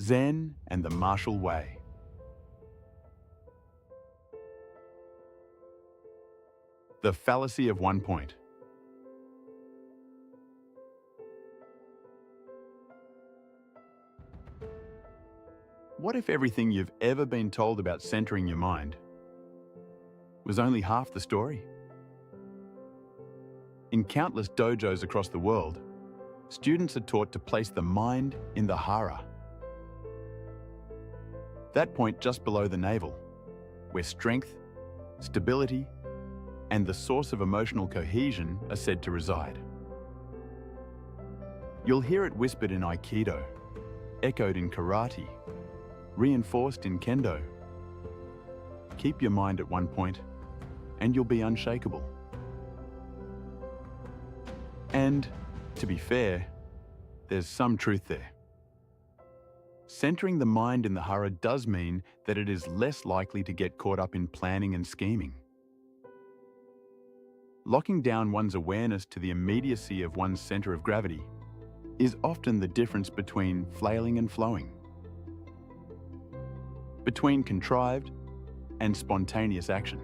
Zen and the martial way. The Fallacy of One Point. What if everything you've ever been told about centering your mind was only half the story? In countless dojos across the world, students are taught to place the mind in the Hara, that point just below the navel, where strength, stability, and the source of emotional cohesion are said to reside. You'll hear it whispered in Aikido, echoed in karate, reinforced in kendo. Keep your mind at one point, and you'll be unshakable. And, to be fair, there's some truth there. Centering the mind in the Hara does mean that it is less likely to get caught up in planning and scheming. Locking down one's awareness to the immediacy of one's center of gravity is often the difference between flailing and flowing, between contrived and spontaneous action.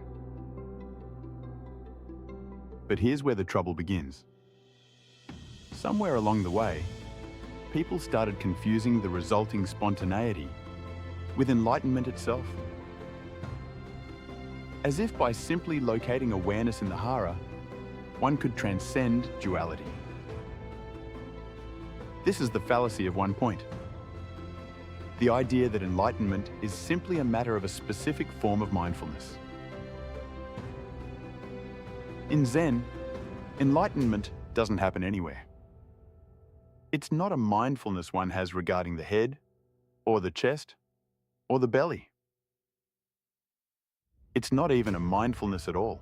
But here's where the trouble begins. Somewhere along the way, people started confusing the resulting spontaneity with enlightenment itself. As if by simply locating awareness in the Hara, one could transcend duality. This is the fallacy of one point. The idea that enlightenment is simply a matter of a specific form of mindfulness. In Zen, enlightenment doesn't happen anywhere. It's not a mindfulness one has regarding the head, or the chest, or the belly. It's not even a mindfulness at all,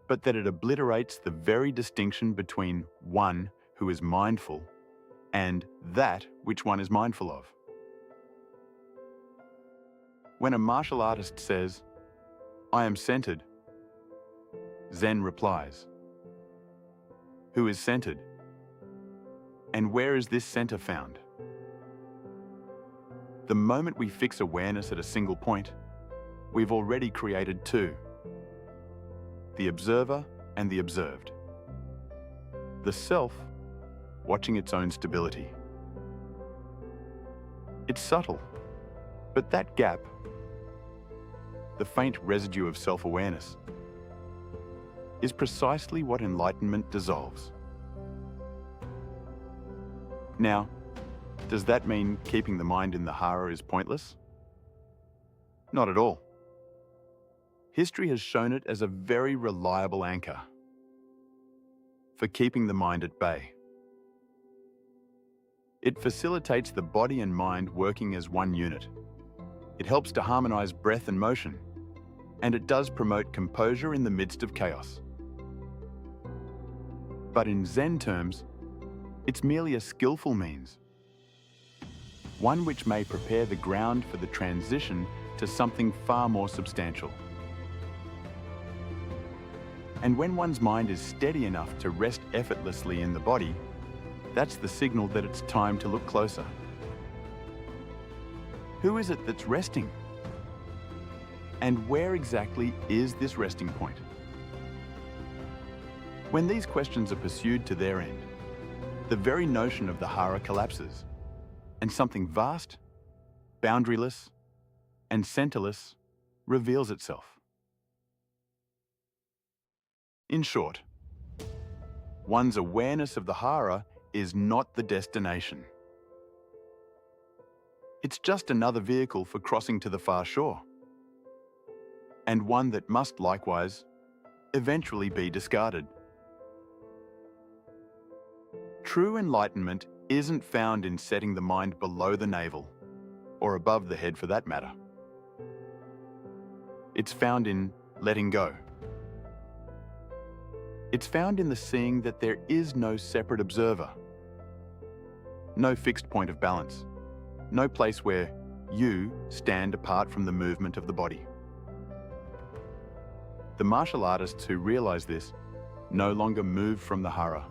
but that it obliterates the very distinction between one who is mindful and that which one is mindful of. When a martial artist says, "I am centered," Zen replies, "Who is centered? And where is this center found?" The moment we fix awareness at a single point, we've already created two: the observer and the observed. The self watching its own stability. It's subtle, but that gap, the faint residue of self-awareness, is precisely what enlightenment dissolves. Now, does that mean keeping the mind in the Hara is pointless? Not at all. History has shown it as a very reliable anchor for keeping the mind at bay. It facilitates the body and mind working as one unit. It helps to harmonize breath and motion, and it does promote composure in the midst of chaos. But in Zen terms, it's merely a skillful means, one which may prepare the ground for the transition to something far more substantial. And when one's mind is steady enough to rest effortlessly in the body, that's the signal that it's time to look closer. Who is it that's resting? And where exactly is this resting point? When these questions are pursued to their end, the very notion of the Hara collapses, and something vast, boundaryless, and centerless reveals itself. In short, one's awareness of the Hara is not the destination. It's just another vehicle for crossing to the far shore, and one that must likewise eventually be discarded. True enlightenment isn't found in setting the mind below the navel, or above the head for that matter. It's found in letting go. It's found in the seeing that there is no separate observer, no fixed point of balance, no place where you stand apart from the movement of the body. The martial artists who realize this no longer move from the Hara.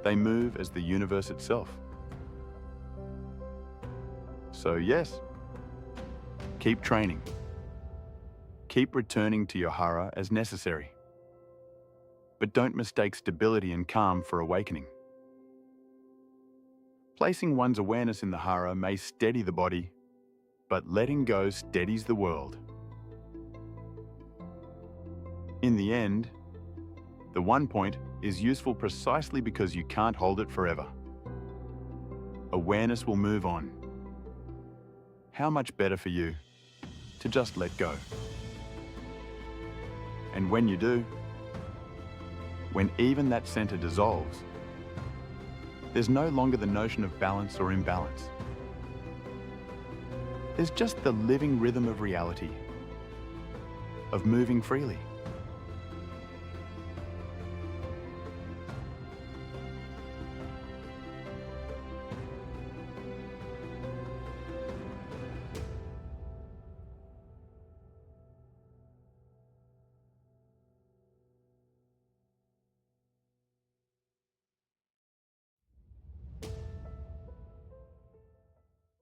They move as the universe itself. So yes, keep training. Keep returning to your Hara as necessary. But don't mistake stability and calm for awakening. Placing one's awareness in the Hara may steady the body, but letting go steadies the world. In the end, the one point is useful precisely because you can't hold it forever. Awareness will move on. How much better for you to just let go? And when you do, when even that center dissolves, there's no longer the notion of balance or imbalance. There's just the living rhythm of reality, of moving freely.